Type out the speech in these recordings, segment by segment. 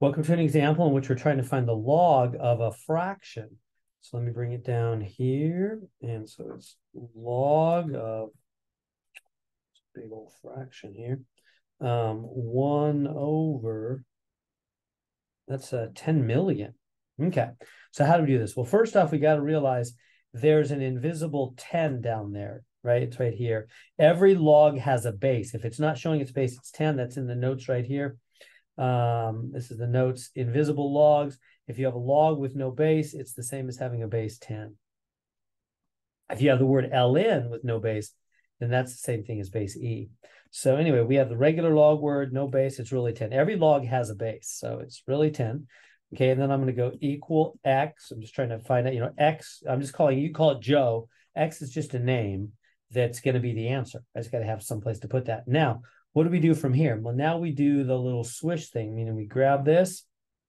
Welcome to an example in which we're trying to find the log of a fraction. So let me bring it down here. And so it's log of big old fraction here. 1 over, that's 10 million. Okay, so how do we do this? Well, first off, we got to realize there's an invisible 10 down there, right? It's right here. Every log has a base. If it's not showing its base, it's 10. That's in the notes right here. This is the notes, invisible logs. If you have a log with no base, it's the same as having a base 10. If you have the word ln with no base, then that's the same thing as base e. So anyway, we have the regular log word, no base, it's really 10. Every log has a base, so it's really 10. Okay, and then I'm going to go equal x. I'm just trying to find out, x, I'm just calling, you call it Joe. X is just a name that's going to be the answer. I just got to have some place to put that. Now, what do we do from here? Well, now we do the little swish thing, meaning we grab this,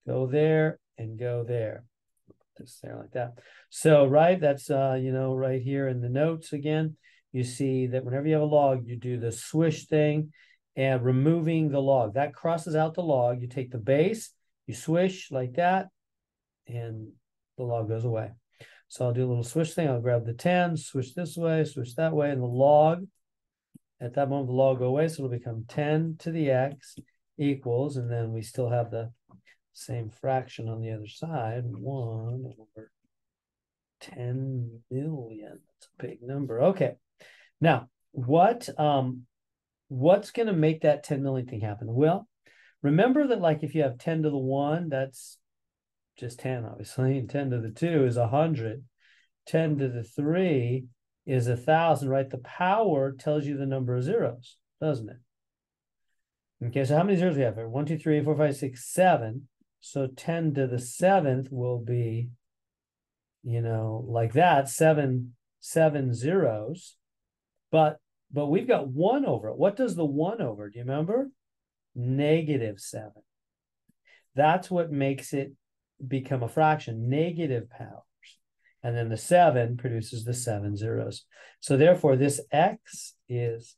go there, and go there. Put this there like that. So, right, that's, right here in the notes again, you see that whenever you have a log, you do the swish thing and removing the log. That crosses out the log. You take the base, you swish like that, and the log goes away. So I'll do a little swish thing. I'll grab the 10, swish this way, swish that way, and the log, at that moment, the log go away, so it'll become 10 to the x equals, and then we still have the same fraction on the other side, 1 over 10 million. That's a big number. Okay. Now, what's going to make that 10 million thing happen? Well, remember that, like, if you have 10 to the 1, that's just 10, obviously, and 10 to the 2 is 100. 10 to the 3 is 1,000, right? The power tells you the number of zeros, doesn't it? Okay, so how many zeros do we have here? 1, 2, 3, 4, 5, 6, 7. So 10 to the 7th will be, like that, seven zeros. But we've got 1 over it. What does the 1 over? Do you remember? -7. That's what makes it become a fraction, negative powers. And then the 7 produces the 7 zeros. So therefore, this x is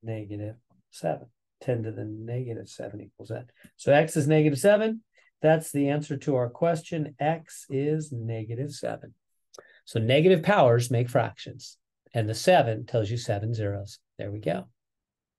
-7. 10 to the -7 equals that. So x is -7. That's the answer to our question. X is -7. So negative powers make fractions. And the 7 tells you 7 zeros. There we go.